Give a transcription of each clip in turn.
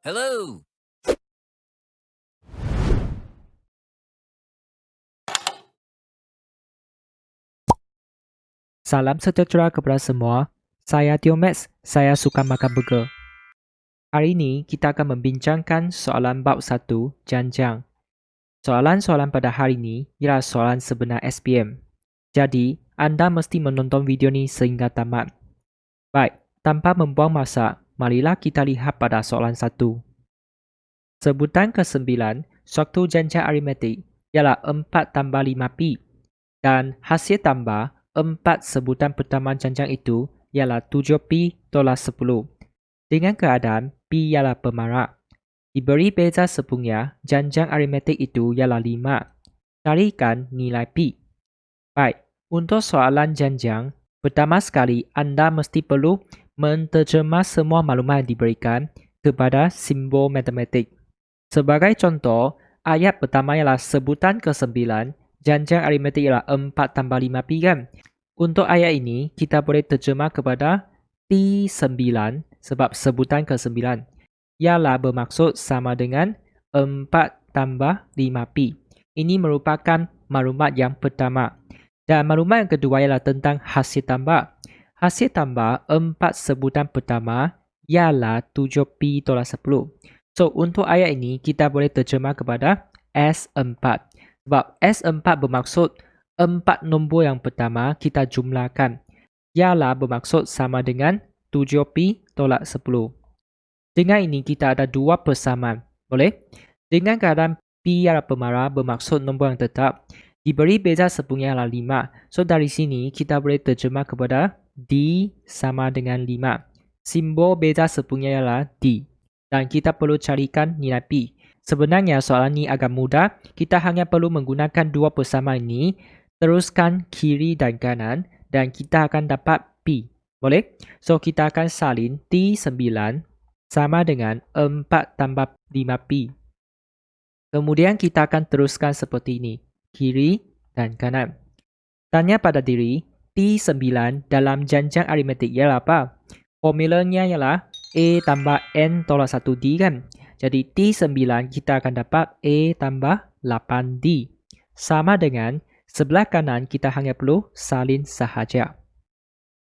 Hello. Salam sejahtera kepada semua. Saya Tio Max. Saya suka makan burger. Hari ini kita akan membincangkan soalan bab 1, janjang. Soalan-soalan pada hari ini ialah soalan sebenar SPM. Jadi, anda mesti menonton video ni sehingga tamat. Baik, tanpa membuang masa, marilah kita lihat pada soalan 1. Sebutan ke-9, suatu janjang aritmetik ialah 4 tambah 5pi. Dan hasil tambah 4 sebutan pertama janjang itu ialah 7pi tolak 10. Dengan keadaan pi ialah pemarak. Diberi beza sepunya, janjang aritmetik itu ialah 5. Carikan nilai pi. Baik, untuk soalan janjang, pertama sekali anda mesti perlu menterjemah semua maklumat yang diberikan kepada simbol matematik. Sebagai contoh, ayat pertama ialah sebutan ke-9, janjang aritmetik ialah 4 tambah 5pi kan? Untuk ayat ini, kita boleh terjemah kepada T9 sebab sebutan ke-9 ialah bermaksud sama dengan 4 tambah 5pi. Ini merupakan maklumat yang pertama. Dan maklumat yang kedua ialah tentang hasil tambah. Hasil tambah 4 sebutan pertama ialah 7pi tolak 10. So, untuk ayat ini, kita boleh terjemah kepada S4. Sebab S4 bermaksud 4 nombor yang pertama kita jumlahkan. Ialah bermaksud sama dengan 7pi tolak 10. Dengan ini, kita ada dua persamaan. Boleh? Dengan keadaan pi ialah pemara bermaksud nombor yang tetap. Diberi beza sepunya ialah 5. So, dari sini, kita boleh terjemah kepada D sama dengan 5. Simbol beza sepunya ialah D. Dan kita perlu carikan nilai pi. Sebenarnya soalan ini agak mudah. Kita hanya perlu menggunakan dua persamaan ini, teruskan kiri dan kanan, dan kita akan dapat pi. Boleh? So, kita akan salin T9 sama dengan 4 tambah 5pi. Kemudian kita akan teruskan seperti ini, kiri dan kanan. Tanya pada diri, T9 dalam janjang aritmetik ialah apa? Formulanya ialah A tambah N tolak 1D kan? Jadi T9 kita akan dapat A tambah 8D. Sama dengan sebelah kanan kita hanya perlu salin sahaja.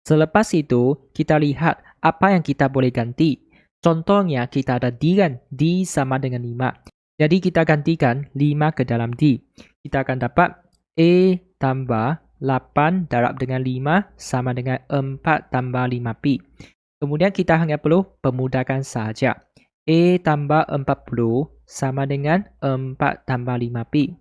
Selepas itu, kita lihat apa yang kita boleh ganti. Contohnya kita ada D kan? D sama dengan 5. Jadi kita gantikan 5 ke dalam D. Kita akan dapat A tambah 8 darab dengan 5 sama dengan 4 tambah 5pi. Kemudian kita hanya perlu permudahkan sahaja. A tambah 40 sama dengan 4 tambah 5pi.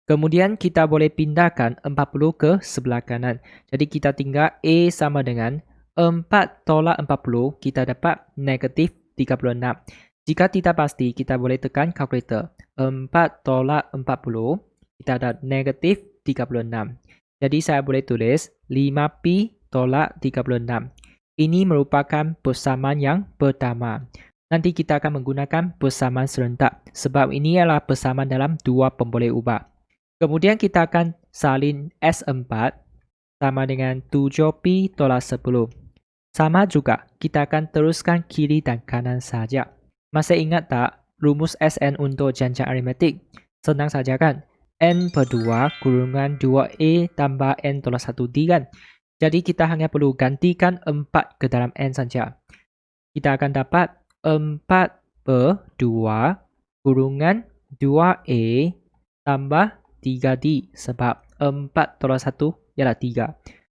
Kemudian kita boleh pindahkan 40 ke sebelah kanan. Jadi kita tinggal A sama dengan 4 tolak 40, kita dapat negatif 36. Jika tidak pasti, kita boleh tekan kalkulator. 4 tolak 40, kita ada negatif 36. Jadi saya boleh tulis 5pi tolak 36. Ini merupakan persamaan yang pertama. Nanti kita akan menggunakan persamaan serentak sebab ini adalah persamaan dalam dua pemboleh ubah. Kemudian kita akan salin S4 sama dengan 7pi tolak 10. Sama juga, kita akan teruskan kiri dan kanan saja. Masih ingat tak rumus SN untuk janjang aritmetik? Senang saja kan? N per 2 kurungan 2A tambah N tolak 1D kan? Jadi kita hanya perlu gantikan 4 ke dalam N saja. Kita akan dapat 4 per 2 kurungan 2A tambah 3D sebab 4 tolak 1 ialah 3.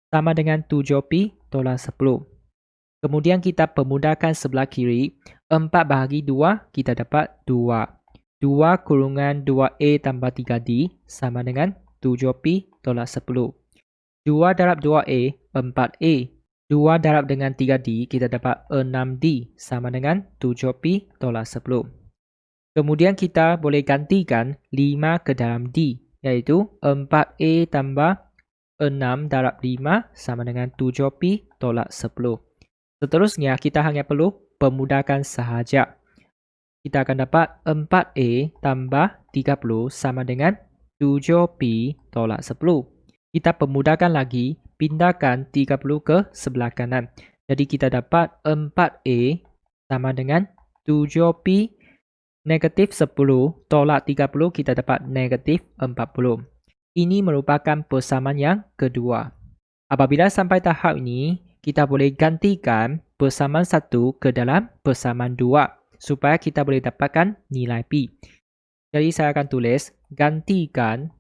Sama dengan 7pi tolak 10. Kemudian kita permudahkan sebelah kiri. 4 bahagi 2, kita dapat 2. 2 kurungan 2A tambah 3D sama dengan 7pi tolak 10. 2 darab 2A, 4A. 2 darab dengan 3D, kita dapat 6D sama dengan 7pi tolak 10. Kemudian kita boleh gantikan 5 ke dalam D, iaitu 4A tambah 6 darab 5 sama dengan 7pi tolak 10. Seterusnya, kita hanya perlu permudahkan sahaja. Kita akan dapat 4A tambah 30 sama dengan 7pi tolak 10. Kita permudahkan lagi, pindahkan 30 ke sebelah kanan. Jadi kita dapat 4A sama dengan 7Pi negatif 10 tolak 30 kita dapat negatif 40. Ini merupakan persamaan yang kedua. Apabila sampai tahap ini, kita boleh gantikan persamaan 1 ke dalam persamaan 2 supaya kita boleh dapatkan nilai Pi. Jadi saya akan tulis gantikan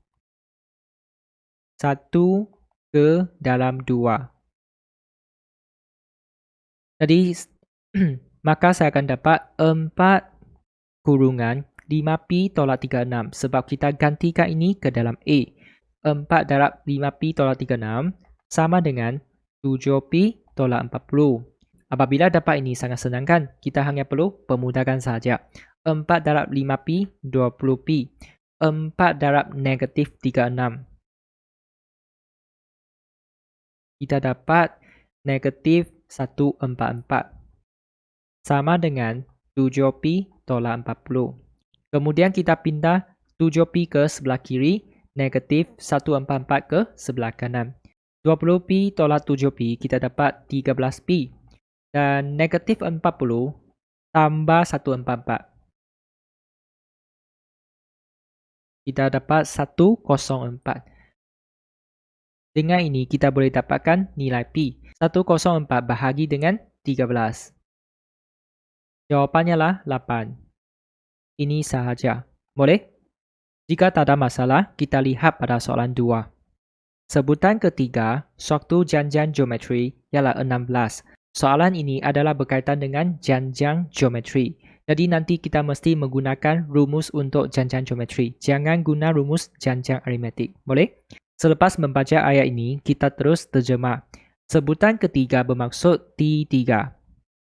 1 ke dalam 2. Jadi maka saya akan dapat 4 kurungan 5Pi tolak 36 sebab kita gantikan ini ke dalam A. 4 darab 5Pi tolak 36 sama dengan 7Pi tolak 40. Apabila dapat ini sangat senang kan? Kita hanya perlu permudahkan saja. 4 darab 5Pi 20Pi. 4 darab negatif 36. Kita dapat negatif 144. Sama dengan 7Pi tolak 40. Kemudian kita pindah 7Pi ke sebelah kiri, negatif 144 ke sebelah kanan. 20Pi tolak 7Pi kita dapat 13Pi. Dan negatif 40 tambah 144. Kita dapat 104. Dengan ini kita boleh dapatkan nilai Pi. 104 bahagi dengan 13. Jawapannya lah 8. Ini sahaja. Boleh? Jika tak ada masalah, kita lihat pada soalan 2. Sebutan ketiga, suatu janjang geometri ialah 16. Soalan ini adalah berkaitan dengan janjang geometri. Jadi nanti kita mesti menggunakan rumus untuk janjang geometri. Jangan guna rumus janjang aritmetik. Boleh? Selepas membaca ayat ini, kita terus terjemah. Sebutan ketiga bermaksud T3.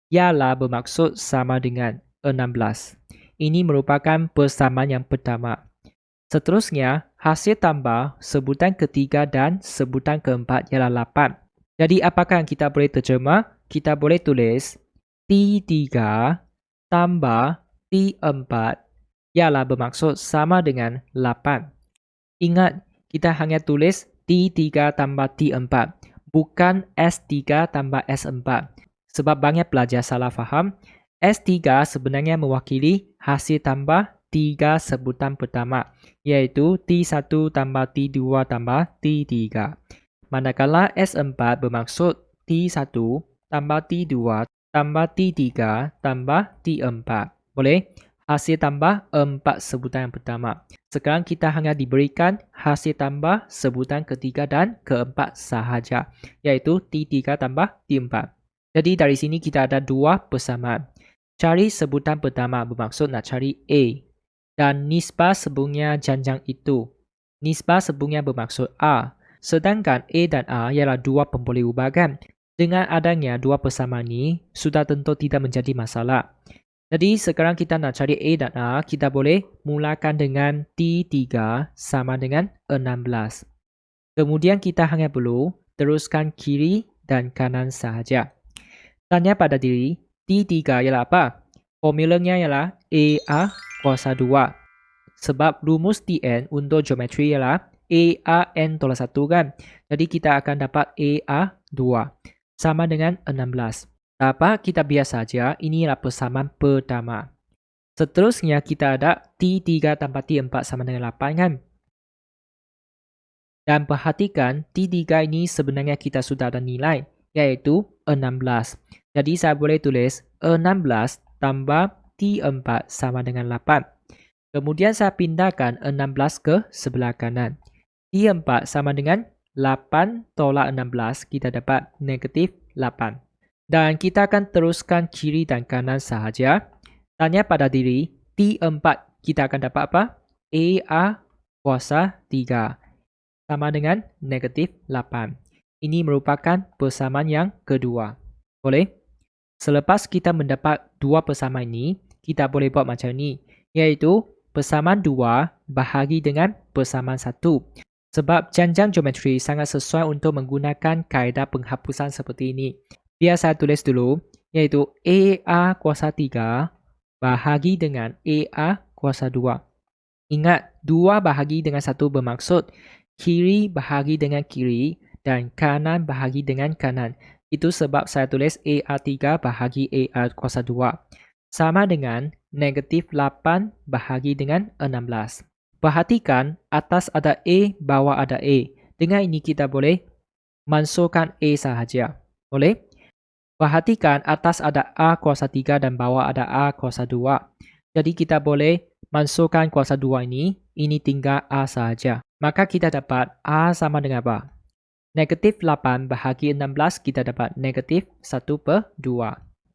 Ialah bermaksud sama dengan 16. Ini merupakan persamaan yang pertama. Seterusnya, hasil tambah sebutan ketiga dan sebutan keempat ialah 8. Jadi apakah yang kita boleh terjemah? Kita boleh tulis T3 tambah T4 ialah bermaksud sama dengan 8. Ingat, kita hanya tulis T3 tambah T4, bukan S3 tambah S4. Sebab banyak pelajar salah faham, S3 sebenarnya mewakili hasil tambah 3 sebutan pertama, iaitu T1 tambah T2 tambah T3. Manakala S4 bermaksud T1 tambah T2 tambah T3 tambah T4. Boleh? Hasil tambah 4 sebutan yang pertama. Sekarang kita hanya diberikan hasil tambah sebutan ketiga dan keempat sahaja, iaitu T3 tambah T4. Jadi dari sini kita ada dua persamaan. Cari sebutan pertama bermaksud nak cari A. Dan nisbah sebelumnya janjang itu. Nisbah sebelumnya bermaksud A. Sedangkan A dan A ialah dua pemboleh ubahan. Dengan adanya dua persamaan ini, sudah tentu tidak menjadi masalah. Jadi sekarang kita nak cari A dan A, kita boleh mulakan dengan T3 sama dengan 16. Kemudian kita hanya perlu teruskan kiri dan kanan sahaja. Tanya pada diri, T3 ialah apa? Formulanya ialah AA kuasa 2. Sebab rumus Tn untuk geometri ialah AN tolak 1 kan? Jadi kita akan dapat AA2 sama dengan 16. Tak apa, kita biar saja. Ini ialah persamaan pertama. Seterusnya kita ada T3 tambah T4 sama dengan 8 kan? Dan perhatikan, T3 ini sebenarnya kita sudah ada nilai, iaitu 16. Jadi saya boleh tulis 16 tambah T4 sama dengan 8. Kemudian saya pindahkan 16 ke sebelah kanan. T4 sama dengan 8 tolak 16, kita dapat negatif 8. Dan kita akan teruskan kiri dan kanan sahaja. Tanya pada diri, T4 kita akan dapat apa? AA kuasa 3 sama dengan negatif 8. Ini merupakan persamaan yang kedua. Boleh? Selepas kita mendapat dua persamaan ini, kita boleh buat macam ni, iaitu persamaan 2 bahagi dengan persamaan 1. Sebab janjang geometri sangat sesuai untuk menggunakan kaedah penghapusan seperti ini. Biar saya tulis dulu, iaitu AA kuasa 3 bahagi dengan AA kuasa 2. Ingat, 2 bahagi dengan 1 bermaksud kiri bahagi dengan kiri dan kanan bahagi dengan kanan. Itu sebab saya tulis AA3 bahagi AA kuasa 2. sama dengan negatif 8 bahagi dengan 16. Perhatikan atas ada A, bawah ada A. Dengan ini kita boleh masukkan A sahaja. Boleh? Perhatikan atas ada A kuasa 3 dan bawah ada A kuasa 2. Jadi kita boleh masukkan kuasa 2 ini tinggal A sahaja. Maka kita dapat A sama dengan apa? Negatif 8 bahagi 16 kita dapat negatif 1/2.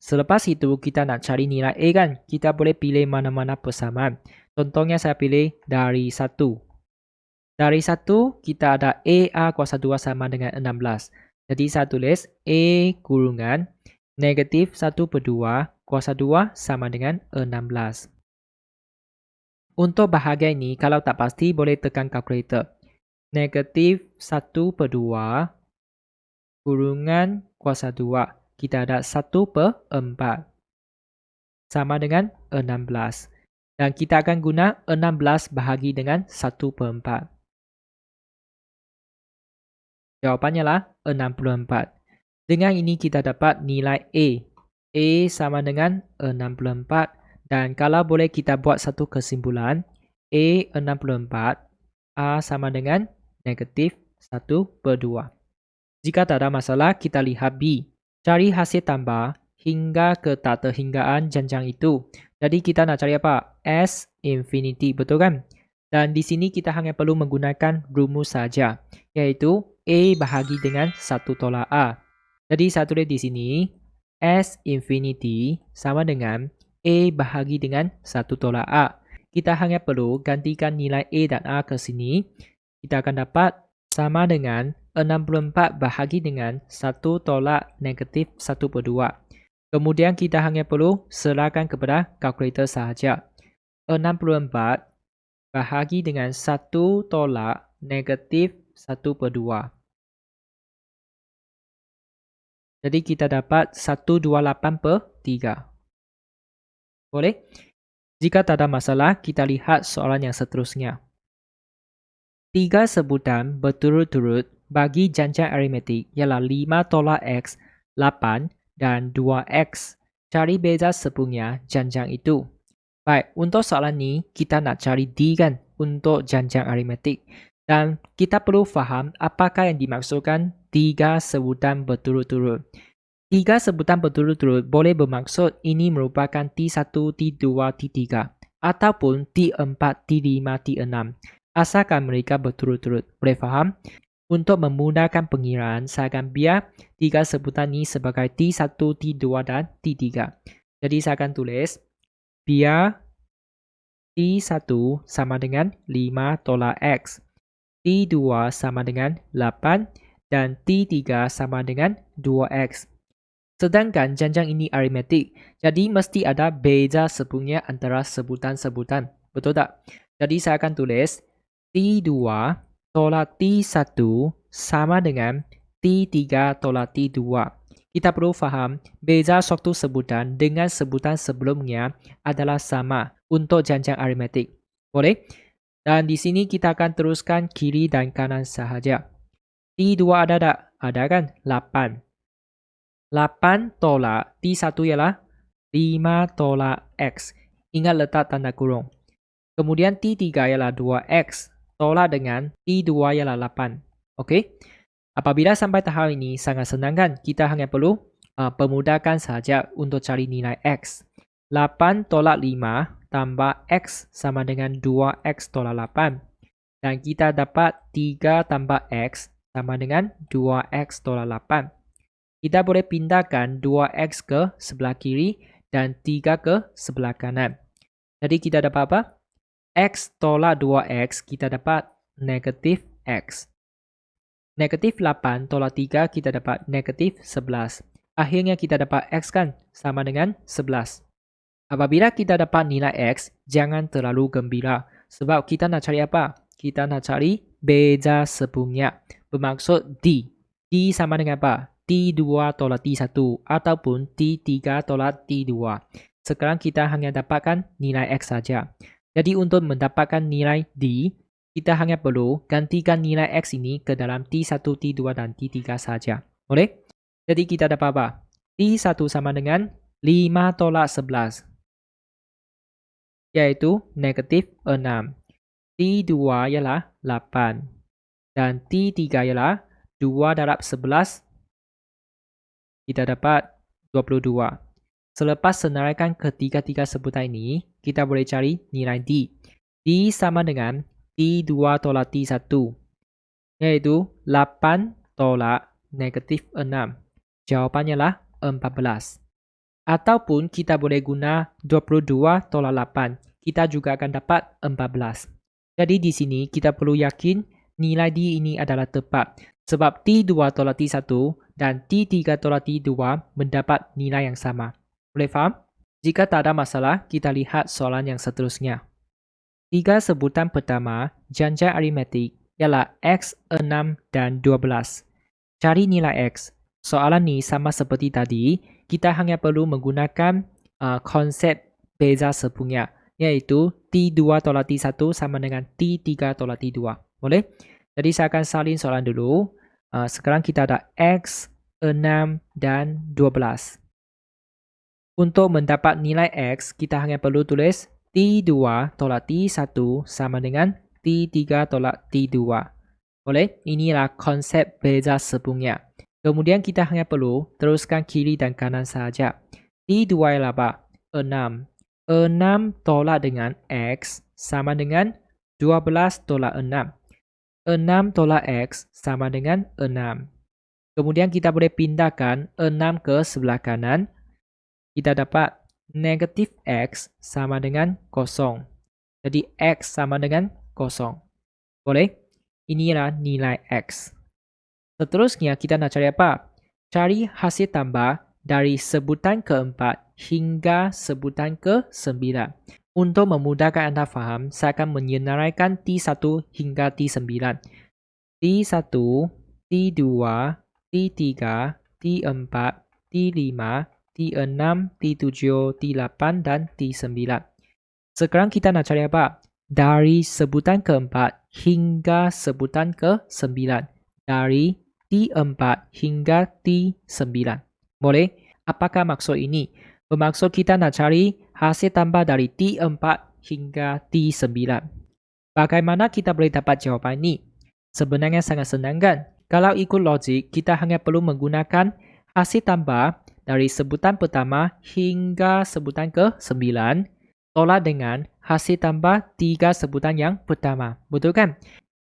Selepas itu kita nak cari nilai A kan? Kita boleh pilih mana-mana persamaan. Contohnya saya pilih dari 1. Dari 1 kita ada A kuasa 2 sama dengan 16. Jadi saya tulis A kurungan negatif 1/2 kuasa 2 sama dengan 16. Untuk bahagian ini kalau tak pasti boleh tekan kalkulator. Negatif 1/2 kurungan kuasa 2. Kita ada 1/4 sama dengan 16. Dan kita akan guna 16 bahagi dengan 1/4. Jawapannya lah 64. Dengan ini kita dapat nilai A. A sama dengan 64. Dan kalau boleh kita buat satu kesimpulan. A 64. A sama dengan negatif 1/2. Jika tak ada masalah, kita lihat B. Cari hasil tambah hingga ke tak terhinggaan janjang itu. Jadi kita nak cari apa? S infinity, betul kan? Dan di sini kita hanya perlu menggunakan rumus saja, yaitu A bahagi dengan 1 tolak A. Jadi saya tulis di sini S infinity sama dengan A bahagi dengan 1 tolak A. Kita hanya perlu gantikan nilai A dan A ke sini. Kita akan dapat sama dengan 64 bahagi dengan 1 tolak negatif 1/2. Kemudian kita hanya perlu serahkan kepada kalkulator sahaja. 64 bahagi dengan 1 tolak negatif 1/2. Jadi kita dapat 128/3. Boleh? Jika tak ada masalah, kita lihat soalan yang seterusnya. 3 sebutan berturut-turut bagi janjang aritmetik ialah 5 tolak X, 8 dan 2X. Cari beza sepunya janjang itu. Baik, untuk soalan ni kita nak cari D kan untuk janjang aritmetik. Dan kita perlu faham apakah yang dimaksudkan 3 sebutan berturut-turut. 3 sebutan berturut-turut boleh bermaksud ini merupakan T1, T2, T3 ataupun T4, T5, T6. Asalkan mereka berturut-turut. Boleh faham? Untuk memudahkan pengiraan, saya akan biar 3 sebutan ini sebagai T1, T2 dan T3. Jadi saya akan tulis biar T1 sama dengan 5 tolak X, T2 sama dengan 8 dan T3 sama dengan 2X. Sedangkan janjang ini aritmetik, jadi mesti ada beza sepunya antara sebutan-sebutan. Betul tak? Jadi saya akan tulis T2 tolak T1 sama dengan T3 tolak T2. Kita perlu faham beza suatu sebutan dengan sebutan sebelumnya adalah sama untuk janjang aritmetik. Boleh? Dan di sini kita akan teruskan kiri dan kanan sahaja. T2 ada tak? Ada kan? 8. 8 tolak T1 ialah 5 tolak X. Ingat letak tanda kurung. Kemudian T3 ialah 2X. Tolak dengan T2 ialah 8. Okey? Apabila sampai tahap ini sangat senang kan? Kita hanya perlu permudahkan sahaja untuk cari nilai X. 8 tolak 5 tambah X sama dengan 2X tolak 8. Dan kita dapat 3 tambah X sama dengan 2X tolak 8. Kita boleh pindahkan 2X ke sebelah kiri dan 3 ke sebelah kanan. Jadi kita dapat apa? X tolak 2X kita dapat negatif X. Negatif 8 tolak 3 kita dapat negatif 11. Akhirnya kita dapat X kan sama dengan 11. Apabila kita dapat nilai X, jangan terlalu gembira. Sebab kita nak cari apa? Kita nak cari beza sepunya. Bermaksud D. D sama dengan apa? T2 tolak T1 ataupun T3 tolak T2. Sekarang kita hanya dapatkan nilai X saja. Jadi untuk mendapatkan nilai D, kita hanya perlu gantikan nilai X ini ke dalam T1, T2 dan T3 saja. Boleh? Jadi kita dapat apa? T1 sama dengan 5 tolak 11. iaitu negatif 6. T2 ialah 8. Dan T3 ialah 2 darab 11. Kita dapat 22. Selepas senaraikan ketiga-tiga sebutan ini, kita boleh cari nilai D. D sama dengan T2 tolak T1, iaitu 8 tolak negatif 6. Jawapannya lah 14. Ataupun kita boleh guna 22 tolak 8. Kita juga akan dapat 14. Jadi di sini kita perlu yakin nilai D ini adalah tepat. Sebab T2 tolak T1 dan T3 tolak T2 mendapat nilai yang sama. Boleh faham? Jika tak ada masalah, kita lihat soalan yang seterusnya. Tiga sebutan pertama, janjang aritmetik, ialah X, 6 dan 12. Cari nilai X. Soalan ni sama seperti tadi, kita hanya perlu menggunakan konsep beza sepunya, iaitu T2 tolak T1 sama dengan T3 tolak T2. Boleh? Jadi saya akan salin soalan dulu. Sekarang kita ada X, 6 dan 12. Untuk mendapat nilai X, kita hanya perlu tulis T2 tolak T1 sama dengan T3 tolak T2. Boleh? Inilah konsep beza sepunya. Kemudian kita hanya perlu teruskan kiri dan kanan sahaja. T2 ialah apa? 6. 6 tolak dengan X sama dengan 12 tolak 6. 6 tolak X sama dengan 6. Kemudian kita boleh pindahkan 6 ke sebelah kanan. Kita dapat negatif X sama dengan 0. Jadi X sama dengan 0. Boleh? Inilah nilai X. Seterusnya kita nak cari apa? Cari hasil tambah dari sebutan keempat hingga sebutan ke-9. Untuk memudahkan anda faham, saya akan menyenaraikan T1 hingga T9. T1, T2, T3, T4, T5, T6, T7, T8 dan T9. Sekarang kita nak cari apa? Dari sebutan keempat hingga sebutan ke-9. Dari T4 hingga T9. Boleh? Apakah maksud ini? Bermaksud kita nak cari hasil tambah dari T4 hingga T9. Bagaimana kita boleh dapat jawapan ini? Sebenarnya sangat senang kan? Kalau ikut logik, kita hanya perlu menggunakan hasil tambah dari sebutan pertama hingga sebutan ke-9 tolak dengan hasil tambah 3 sebutan yang pertama. Betul kan?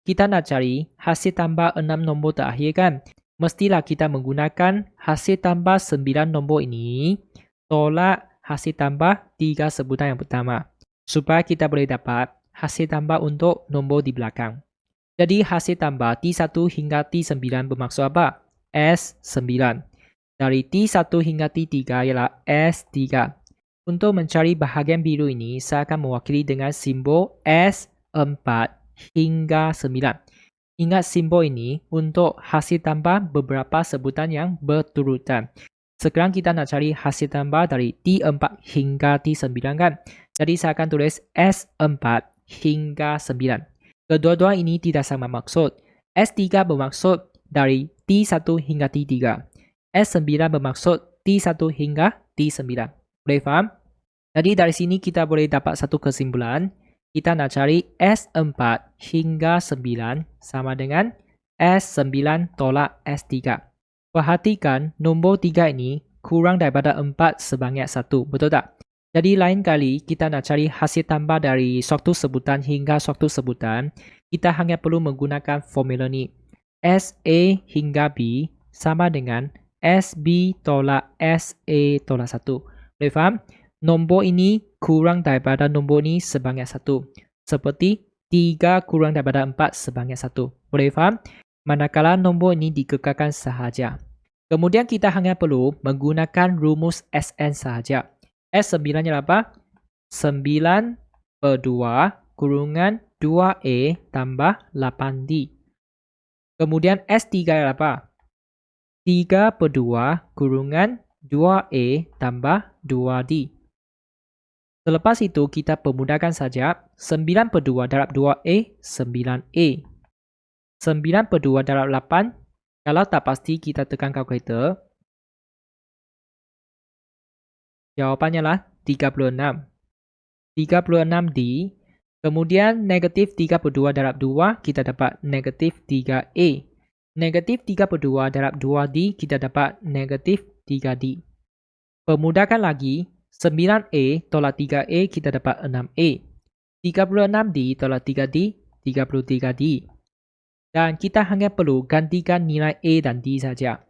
Kita nak cari hasil tambah 6 nombor terakhir kan? Mestilah kita menggunakan hasil tambah 9 nombor ini tolak hasil tambah 3 sebutan yang pertama. Supaya kita boleh dapat hasil tambah untuk nombor di belakang. Jadi hasil tambah T1 hingga T9 bermaksud apa? S9. Dari T1 hingga T3 ialah S3. Untuk mencari bahagian biru ini, saya akan mewakili dengan simbol S4 hingga 9. Ingat simbol ini untuk hasil tambah beberapa sebutan yang berturutan. Sekarang kita nak cari hasil tambah dari T4 hingga T9 kan? Jadi saya akan tulis S4 hingga 9. Kedua-dua ini tidak sama maksud. S3 bermaksud dari T1 hingga T3. S9 bermaksud T1 hingga T9. Boleh faham? Jadi dari sini kita boleh dapat satu kesimpulan. Kita nak cari S4 hingga 9 sama dengan S9 tolak S3. Perhatikan nombor 3 ini kurang daripada 4 sebanyak 1. Betul tak? Jadi lain kali kita nak cari hasil tambah dari suatu sebutan hingga suatu sebutan, kita hanya perlu menggunakan formula ni. SA hingga B sama dengan SB tolak SA tolak 1. Boleh faham? Nombor ini kurang daripada nombor ini sebanyak 1. Seperti 3 kurang daripada 4 sebanyak 1. Boleh faham? Manakala nombor ini dikekalkan sahaja. Kemudian kita hanya perlu menggunakan rumus SN sahaja. S9 ialah apa? 9 per 2 kurungan 2A tambah 8D. Kemudian S3 ialah apa? 3 per 2 kurungan 2A tambah 2D. Selepas itu kita permudahkan saja. 9 per 2 darab 2A, 9A. 9 per 2 darab 8. Kalau tak pasti kita tekan kalkulator. Jawapannya lah 36. 36D. Kemudian negatif 32 darab 2, kita dapat negatif 3A. Negatif 32 darab 2D, kita dapat negatif 3D. Permudahkan lagi, 9A tolak 3A, kita dapat 6A. 36D tolak 3D, 33D. Dan kita hanya perlu gantikan nilai A dan D saja.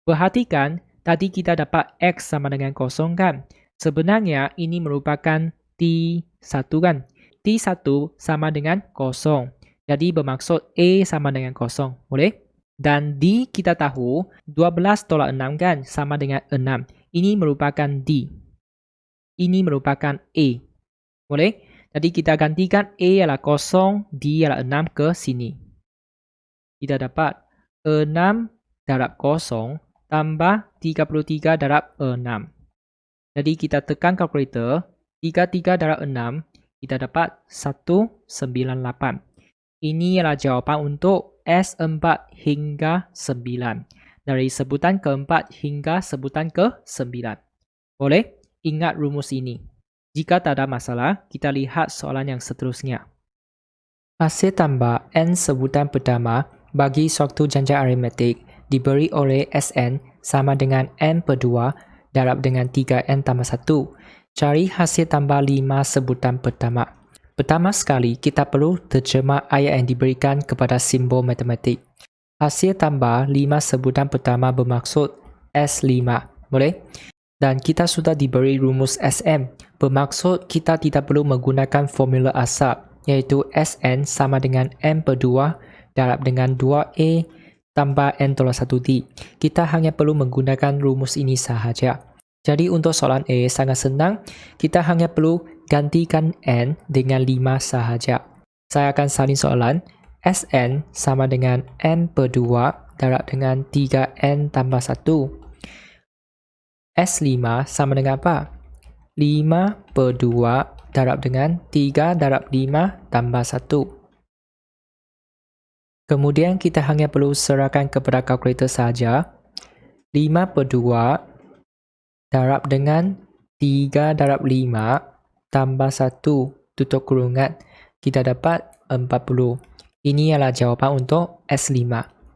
Perhatikan, tadi kita dapat X sama dengan kosong kan? Sebenarnya ini merupakan T1 kan? T1 sama dengan kosong. Jadi bermaksud A sama dengan kosong. Boleh? Dan D kita tahu 12 tolak 6 kan? Sama dengan 6. Ini merupakan D. Ini merupakan A. Boleh? Jadi kita gantikan A ialah kosong, D ialah 6 ke sini. Kita dapat 6 darab kosong tambah 33 darab 6. Jadi kita tekan kalkulator, 33 darab 6, kita dapat 198. Ini ialah jawapan untuk S4 hingga 9. Dari sebutan keempat hingga sebutan ke-9. Boleh? Ingat rumus ini. Jika tak ada masalah, kita lihat soalan yang seterusnya. Hasil tambah N sebutan pertama bagi suatu janja aritmetik diberi oleh Sn sama dengan N per 2 darab dengan 3N tambah 1. Cari hasil tambah 5 sebutan pertama. Pertama sekali, kita perlu terjemah ayat yang diberikan kepada simbol matematik. Hasil tambah 5 sebutan pertama bermaksud S5. Boleh? Dan kita sudah diberi rumus Sm. Bermaksud kita tidak perlu menggunakan formula asal, iaitu Sn sama dengan N per 2 darab dengan 2A tambah N tolak 1D. Kita hanya perlu menggunakan rumus ini sahaja. Jadi untuk soalan A sangat senang, kita hanya perlu gantikan N dengan 5 sahaja. Saya akan salin soalan. Sn sama dengan N per 2 darab dengan 3N tambah 1. S5 sama dengan apa? 5 per 2 darab dengan 3 darab 5 tambah 1. Kemudian kita hanya perlu serahkan kepada kalkulator saja. 5 per 2 darab dengan 3 darab 5 tambah 1 tutup kurungan. Kita dapat 40. Ini adalah jawapan untuk S5.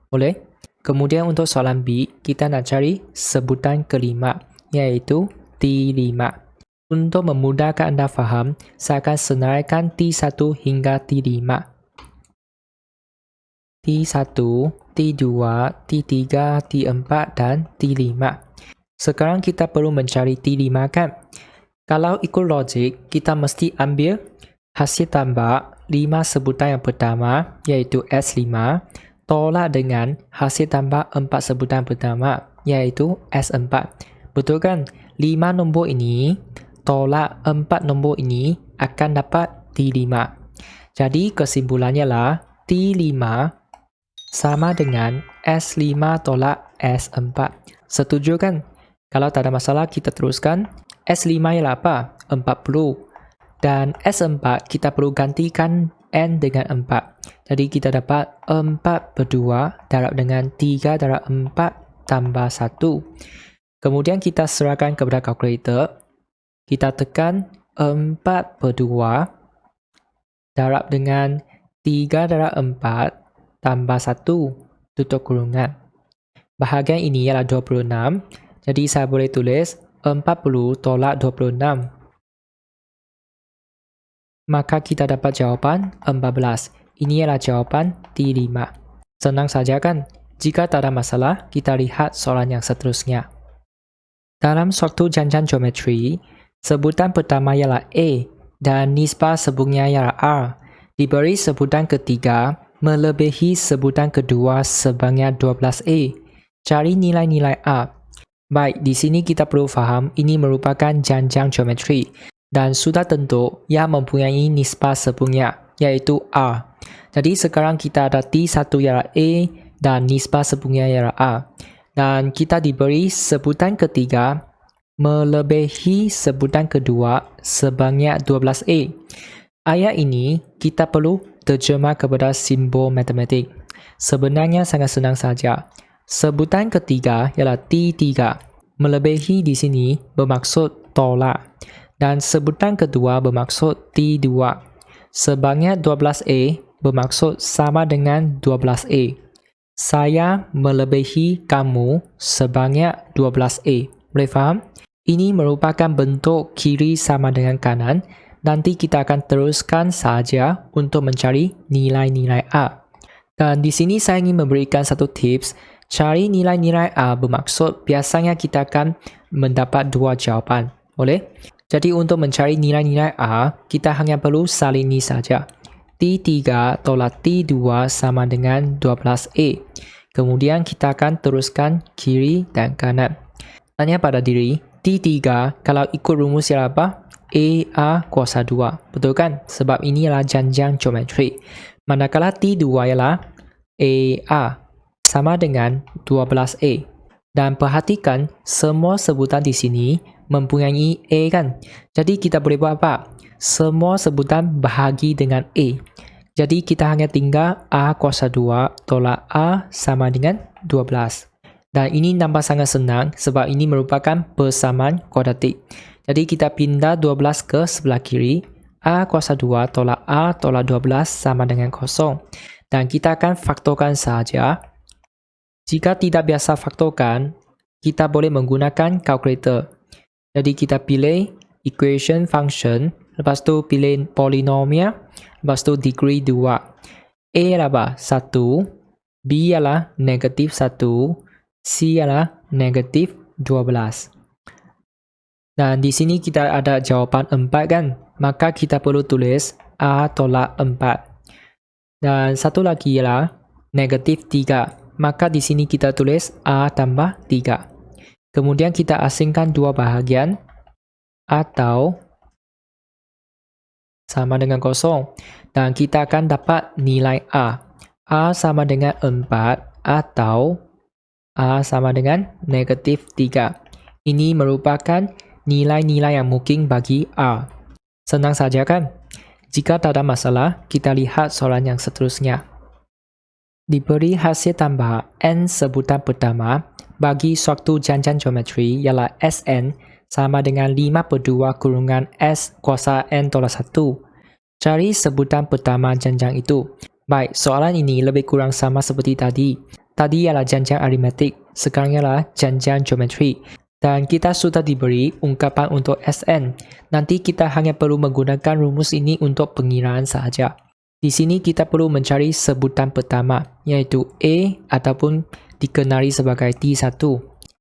Boleh? Kemudian untuk soalan B, kita nak cari sebutan kelima, iaitu T5. Untuk memudahkan anda faham, saya akan senaraikan T1 hingga T5. T1, T2, T3, T4 dan T5. Sekarang kita perlu mencari T5 kan? Kalau ikut logik, kita mesti ambil hasil tambah 5 sebutan yang pertama, iaitu S5, tolak dengan hasil tambah 4 sebutan pertama, iaitu S4. Betul kan? 5 nombor ini tolak 4 nombor ini akan dapat T5. Jadi kesimpulannya lah T5 sama dengan S5 tolak S4. Setuju kan? Kalau tak ada masalah, kita teruskan. S5 ialah apa? 40. Dan S4 kita perlu gantikan N dengan 4. Jadi kita dapat 4 per 2 darab dengan 3 darab 4 tambah 1. Kemudian kita serahkan kepada kalkulator. Kita tekan 4 per 2 darab dengan 3 darab 4 tambah 1 tutup kurungan. Bahagian ini ialah 26. Jadi saya boleh tulis 40 tolak 26. Maka kita dapat jawapan 14. Ini adalah jawapan T5. Senang saja kan? Jika tak ada masalah, kita lihat soalan yang seterusnya. Dalam suatu janjang geometri, sebutan pertama ialah A dan nisbah sebungnya ialah R. Diberi sebutan ketiga melebihi sebutan kedua sebangnya 12A. Cari nilai-nilai A. Baik, di sini kita perlu faham ini merupakan janjang geometri dan sudah tentu ia mempunyai nisbah sebungnya, iaitu R. Jadi sekarang kita ada T1 ialah A dan nisbah sebungnya ialah A. Dan kita diberi sebutan ketiga melebihi sebutan kedua sebangnya 12A. Ayat ini kita perlu terjemah kepada simbol matematik. Sebenarnya sangat senang saja. Sebutan ketiga ialah T3. Melebihi di sini bermaksud tolak. Dan sebutan kedua bermaksud T2. Sebanyak 12A bermaksud sama dengan 12A. Saya melebihi kamu sebanyak 12A. Boleh faham? Ini merupakan bentuk kiri sama dengan kanan. Nanti kita akan teruskan saja untuk mencari nilai-nilai A. Dan di sini saya ingin memberikan satu tips. Cari nilai-nilai A bermaksud biasanya kita akan mendapat dua jawapan. Boleh? Jadi untuk mencari nilai-nilai A, kita hanya perlu salin ini saja. T3 tolak T2 sama dengan 12A. Kemudian kita akan teruskan kiri dan kanan. Tanya pada diri, T3 kalau ikut rumus ialah apa? A kuasa 2. Betul kan? Sebab ini adalah janjang geometri. Manakala T2 ialah A sama dengan 12A. Dan perhatikan semua sebutan di sini mempunyai A kan? Jadi kita boleh buat apa? Semua sebutan bahagi dengan A. Jadi kita hanya tinggal A kuasa 2 tolak A sama dengan 12. Dan ini nampak sangat senang sebab ini merupakan persamaan kuadratik. Jadi kita pindah 12 ke sebelah kiri. A kuasa 2 tolak A tolak 12 sama dengan 0. Dan kita akan faktorkan saja. Jika tidak biasa faktorkan, kita boleh menggunakan kalkulator. Jadi kita pilih equation function, lepas tu pilih polinomial, lepas tu degree 2. A adalah apa? 1, B adalah negatif 1, C adalah negatif 12. Dan di sini kita ada jawapan 4 kan? Maka kita perlu tulis A tolak 4. Dan satu lagi ialah negatif 3. Maka di sini kita tulis A tambah 3. Kemudian kita asingkan dua bahagian atau sama dengan 0. Dan kita akan dapat nilai A. A sama dengan 4 atau A sama dengan negatif 3. Ini merupakan nilai-nilai yang mungkin bagi A. Senang saja kan? Jika tak ada masalah, kita lihat soalan yang seterusnya. Diberi hasil tambah N sebutan pertama bagi suatu janjang geometri ialah Sn sama dengan 5/2 kurungan S kuasa N tolak 1. Cari sebutan pertama janjang itu. Baik, soalan ini lebih kurang sama seperti tadi. Tadi ialah janjang aritmetik, sekarang ialah janjang geometri. Dan kita sudah diberi ungkapan untuk Sn. Nanti kita hanya perlu menggunakan rumus ini untuk pengiraan sahaja. Di sini kita perlu mencari sebutan pertama, iaitu A ataupun dikenali sebagai T1.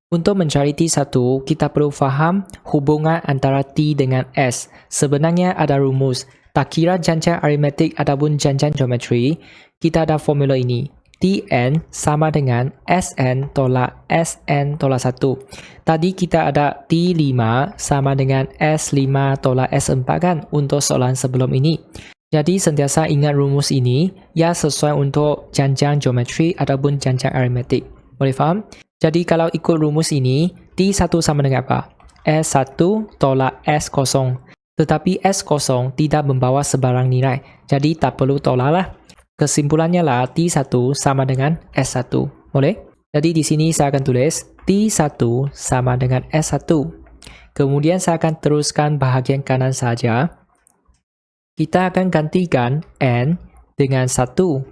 Untuk mencari T1, kita perlu faham hubungan antara T dengan S. Sebenarnya ada rumus. Tak kira janjang aritmetik ataupun janjang geometri, kita ada formula ini. Tn sama dengan Sn tolak Sn tolak 1. Tadi kita ada T5 sama dengan S5 tolak S4 kan untuk soalan sebelum ini. Jadi sentiasa ingat rumus ini, ya sesuai untuk janjang geometri ataupun janjang aritmetik. Boleh faham? Jadi kalau ikut rumus ini, T1 sama dengan apa? S1 tolak S0. Tetapi S0 tidak membawa sebarang nilai, jadi tak perlu tolak lah. Kesimpulannya lah T1 sama dengan S1. Boleh? Jadi di sini saya akan tulis T1 sama dengan S1. Kemudian saya akan teruskan bahagian kanan saja. Kita akan gantikan N dengan 1.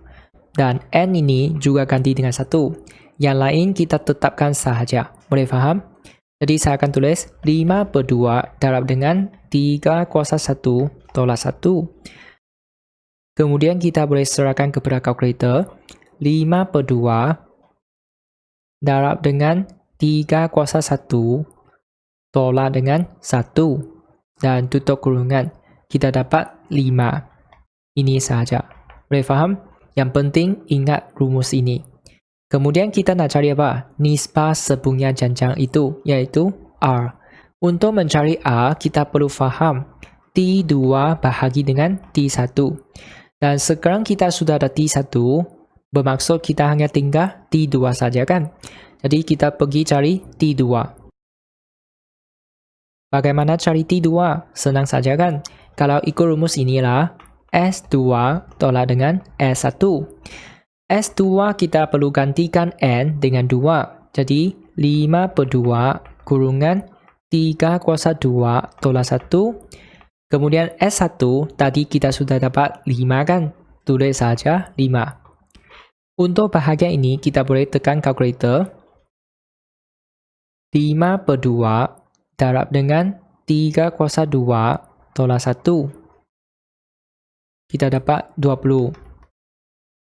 Dan N ini juga ganti dengan 1. Yang lain kita tetapkan sahaja. Boleh faham? Jadi saya akan tulis 5/2 darab dengan 3 kuasa 1 tolak 1. Kemudian kita boleh serahkan kepada kalkulator. 5/2 darab dengan 3 kuasa 1 tolak dengan 1. Dan tutup kurungan. Kita dapat 5. Ini sahaja. Boleh faham? Yang penting ingat rumus ini. Kemudian kita nak cari apa? Nisbah sepunya janjang itu, iaitu R. Untuk mencari R, kita perlu faham T2 bahagi dengan T1. Dan sekarang kita sudah ada T1, bermaksud kita hanya tinggal T2 saja kan? Jadi kita pergi cari T2. Bagaimana cari T2? Senang saja kan? Kalau ikut rumus inilah S2 tolak dengan S1. S2 kita perlu gantikan N dengan 2. Jadi 5/2 kurungan 3 kuasa 2 tolak 1. Kemudian S1 tadi kita sudah dapat 5 kan? Tulis saja 5. Untuk bahagian ini kita boleh tekan kalkulator. 5 per 2 darab dengan 3 kuasa 2 tolak 1. Kita dapat 20.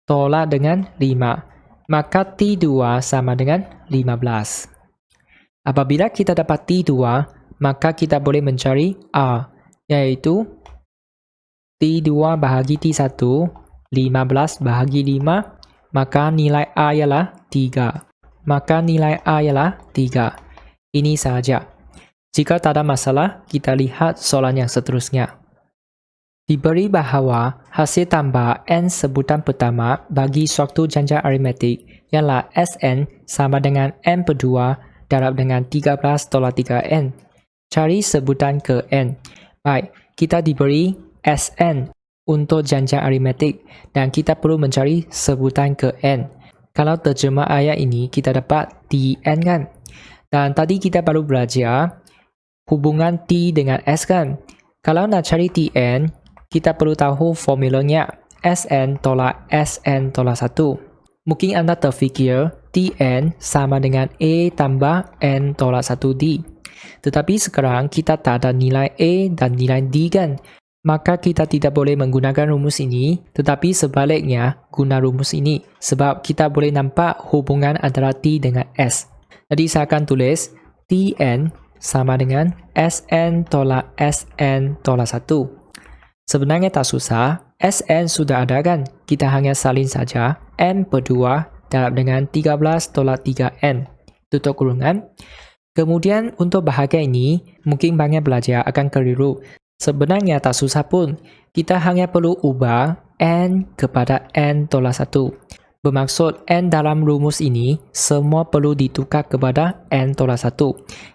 Tolak dengan 5. Maka T2 sama dengan 15. Apabila kita dapat T2, maka kita boleh mencari A, yaitu T2 bahagi T1, 15 bahagi 5, maka nilai A ialah 3. Maka nilai A ialah 3. Ini sahaja. Jika tak ada masalah, kita lihat soalan yang seterusnya. Diberi bahawa hasil tambah n sebutan pertama bagi suatu janja aritmetik ialah Sn sama dengan n per 2 darab dengan 13 tolak 3n. Cari sebutan ke n. Baik, kita diberi Sn untuk janja aritmetik dan kita perlu mencari sebutan ke n. Kalau terjemah ayat ini, kita dapat Tn kan? Dan tadi kita baru belajar hubungan T dengan S kan? Kalau nak cari Tn, kita perlu tahu formulanya Sn tolak Sn tolak 1. Mungkin anda terfikir Tn sama dengan A tambah N tolak 1D. Tetapi sekarang kita tak ada nilai A dan nilai D kan? Maka kita tidak boleh menggunakan rumus ini, tetapi sebaliknya guna rumus ini sebab kita boleh nampak hubungan antara T dengan S. Jadi saya akan tulis Tn sama dengan Sn tolak Sn tolak 1. Sebenarnya tak susah, Sn sudah ada kan? Kita hanya salin saja n per 2 darab dengan 13 tolak 3n. Tutup kurungan. Kemudian untuk bahagian ini, mungkin banyak belajar akan keliru. Sebenarnya tak susah pun, kita hanya perlu ubah n kepada n tolak 1. Bermaksud n dalam rumus ini semua perlu ditukar kepada n tolak 1.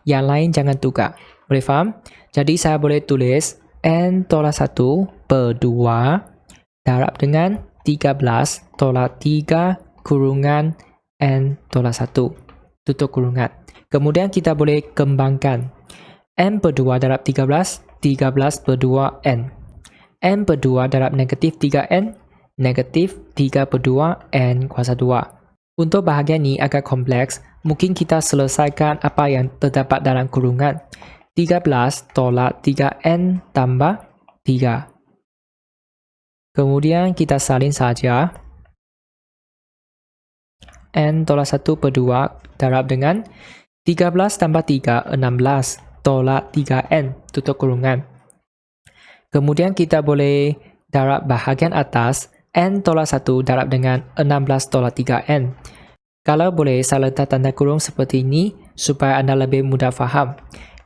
Yang lain jangan tukar. Boleh faham? Jadi saya boleh tulis n tolak 1 per 2 darab dengan 13 tolak 3 kurungan n tolak 1. Tutup kurungan. Kemudian kita boleh kembangkan. n per 2 darab 13, 13 per 2 n. n per 2 darab negatif 3n, negatif 3 per 2 n kuasa 2. Untuk bahagian ini agak kompleks, mungkin kita selesaikan apa yang terdapat dalam kurungan. 13 tolak 3n tambah 3. Kemudian kita salin saja. N tolak 1 per 2 darab dengan 13 tambah 3, 16 tolak 3n, tutup kurungan. Kemudian kita boleh darab bahagian atas, n tolak 1 darab dengan 16 tolak 3n. Kalau boleh, saya letak tanda kurung seperti ini supaya anda lebih mudah faham.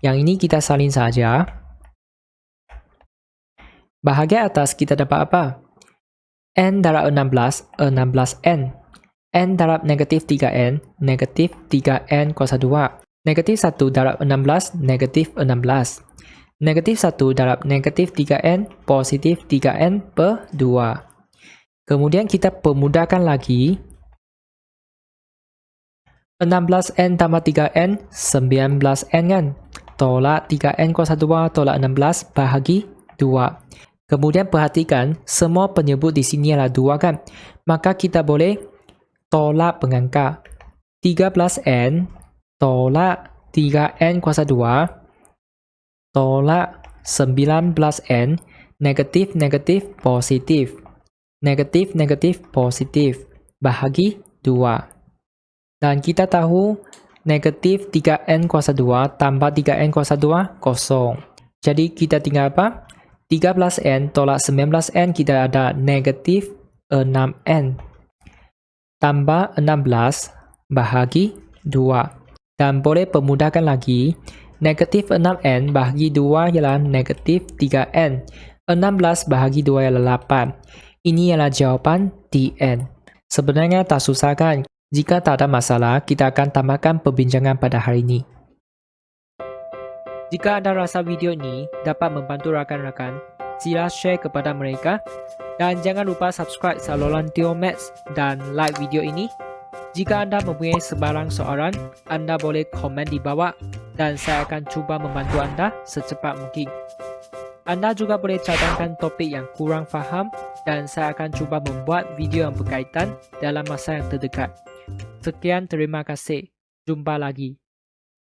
Yang ini kita salin saja. Bahagian atas kita dapat apa? N darab 16, 16n. N darab negatif 3n, negatif 3n kuasa 2. Negatif 1 darab 16, negatif 16. Negatif 1 darab negatif 3n, positif 3n per 2. Kemudian kita permudahkan lagi. 16n tambah 3n, 19n kan? Tolak 3n kuasa 2 tolak 16 bahagi 2. Kemudian perhatikan, semua penyebut di sini adalah 2 kan? Maka kita boleh tolak pengangka. 13n tolak 3n kuasa 2 tolak 19n, negatif negatif positif. Negatif negatif positif bahagi 2. Dan kita tahu negatif 3n kuasa 2 tambah 3n kuasa 2 kosong. Jadi kita tinggal apa? 13n tolak 19n kita ada negatif 6n. Tambah 16 bahagi 2. Dan boleh permudahkan lagi. Negatif 6n bahagi 2 ialah negatif 3n. 16 bahagi 2 ialah 8. Ini ialah jawapan Tn. Sebenarnya tak susah kan? Jika tak ada masalah, kita akan tambahkan perbincangan pada hari ini. Jika anda rasa video ini dapat membantu rakan-rakan, sila share kepada mereka. Dan jangan lupa subscribe saluran Tio Maths dan like video ini. Jika anda mempunyai sebarang soalan, anda boleh komen di bawah. dan saya akan cuba membantu Anda secepat mungkin. Anda juga boleh cadangkan topik yang kurang faham dan saya akan cuba membuat video yang berkaitan dalam masa yang terdekat. Sekian, terima kasih. Jumpa lagi.